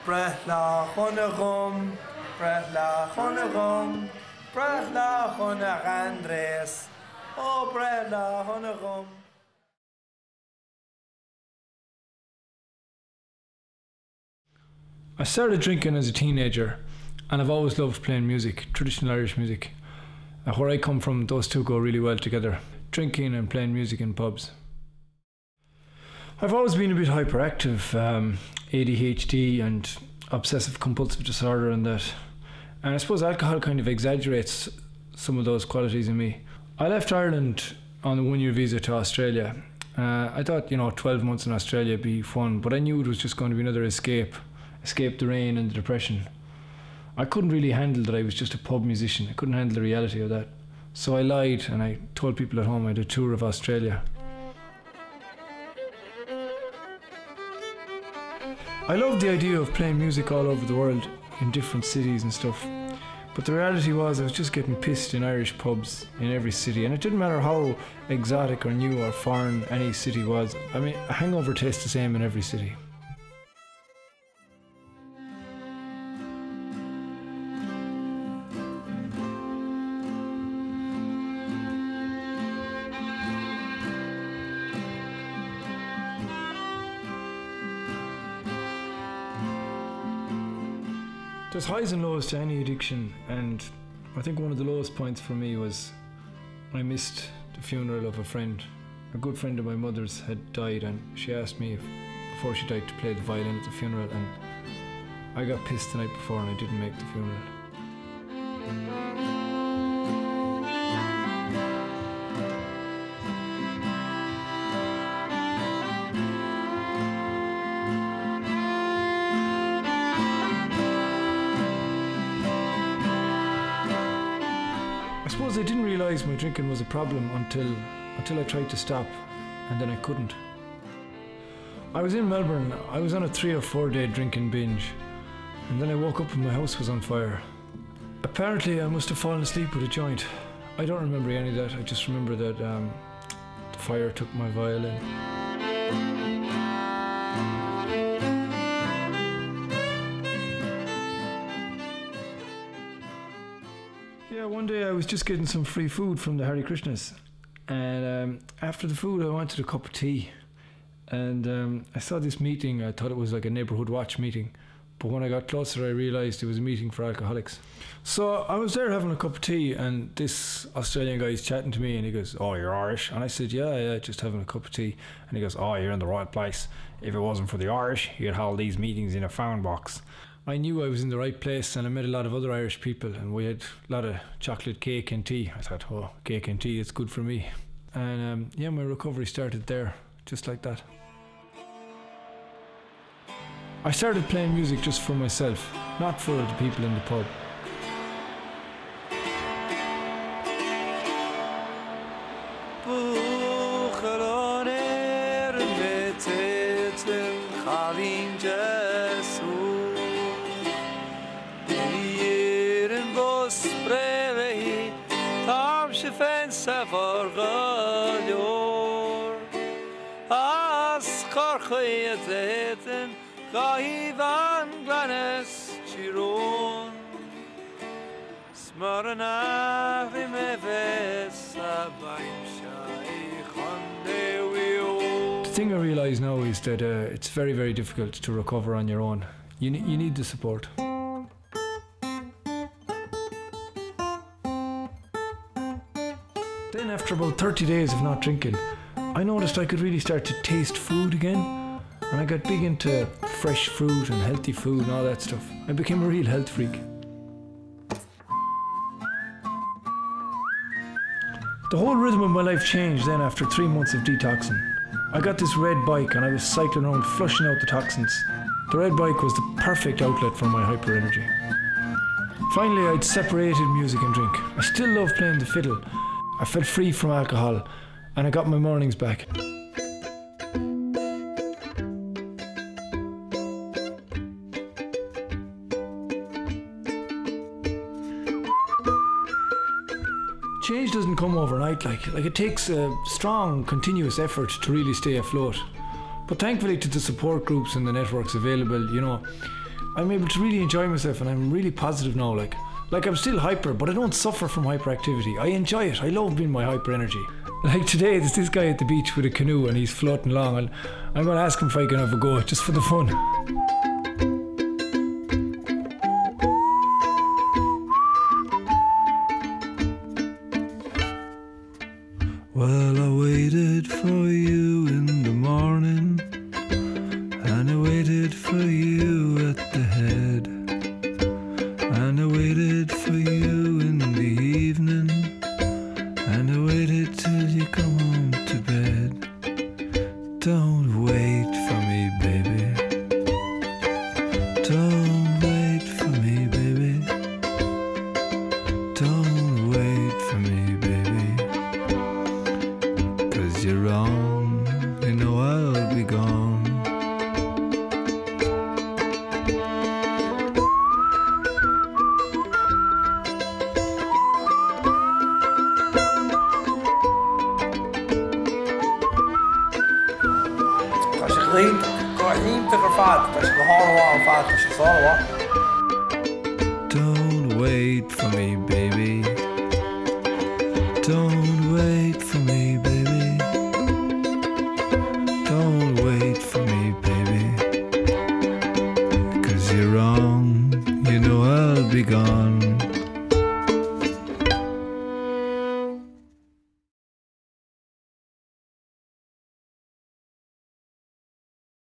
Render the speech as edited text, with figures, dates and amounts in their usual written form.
Brehla Honegum, Brehla Honegum, Brehla Honegandres, oh Brehla Honegum. I started drinking as a teenager, and I've always loved playing music, traditional Irish music. Where I come from, those two go really well together, drinking and playing music in pubs. I've always been a bit hyperactive, ADHD and obsessive compulsive disorder and that. And I suppose alcohol kind of exaggerates some of those qualities in me. I left Ireland on a 1-year visa to Australia. I thought, 12 months in Australia would be fun, but I knew it was just going to be another escape the rain and the depression. I couldn't really handle that I was just a pub musician. I couldn't handle the reality of that. So I lied and I told people at home I had a tour of Australia. I loved the idea of playing music all over the world in different cities and stuff. But the reality was I was just getting pissed in Irish pubs in every city, and it didn't matter how exotic or new or foreign any city was. I mean, a hangover tastes the same in every city. There's highs and lows to any addiction, and I think one of the lowest points for me was I missed the funeral of a friend. A good friend of my mother's had died, and she asked me before she died to play the violin at the funeral, and I got pissed the night before and I didn't make the funeral. I suppose I didn't realise my drinking was a problem until I tried to stop, and then I couldn't. I was in Melbourne. I was on a 3 or 4 day drinking binge, and then I woke up and my house was on fire. Apparently I must have fallen asleep with a joint. I don't remember any of that. I just remember that the fire took my violin. Yeah, one day I was just getting some free food from the Hare Krishnas, and after the food I wanted a cup of tea, and I saw this meeting. I thought it was like a neighbourhood watch meeting, but when I got closer I realised it was a meeting for alcoholics. So I was there having a cup of tea, and this Australian guy is chatting to me, and he goes, "Oh, you're Irish?" And I said, yeah, just having a cup of tea. And he goes, "Oh, you're in the right place. If it wasn't for the Irish, you'd hold these meetings in a phone box." I knew I was in the right place, and I met a lot of other Irish people, and we had a lot of chocolate cake and tea. I thought, oh, cake and tea, it's good for me. And yeah, my recovery started there, just like that. I started playing music just for myself, not for the people in the pub. The thing I realise now is that it's very, very difficult to recover on your own. You need the support. Then after about 30 days of not drinking, I noticed I could really start to taste food again, and I got big into fresh fruit and healthy food and all that stuff. I became a real health freak. The whole rhythm of my life changed then after 3 months of detoxing. I got this red bike and I was cycling around flushing out the toxins. The red bike was the perfect outlet for my hyper energy. Finally, I'd separated music and drink. I still love playing the fiddle. I felt free from alcohol, and I got my mornings back. Change doesn't come overnight, like it takes a strong, continuous effort to really stay afloat. But thankfully to the support groups and the networks available, I'm able to really enjoy myself, and I'm really positive now. Like I'm still hyper, but I don't suffer from hyperactivity. I enjoy it. I love being my hyper energy. Like today, there's this guy at the beach with a canoe and he's floating along, and I'm going to ask him if I can have a go, just for the fun. Well, I waited for you in the morning, and I waited for you at the head, and I waited for you in the evening, and I waited till you come home to bed. Don't wait for me, baby. Don't wait for me, baby. Don't wait for me, baby. 'Cause you're wrong, you know I'll be gone. Don't wait for me, baby. Don't wait for me, baby. Don't wait for me, baby. 'Cause you're wrong, you know I'll be gone.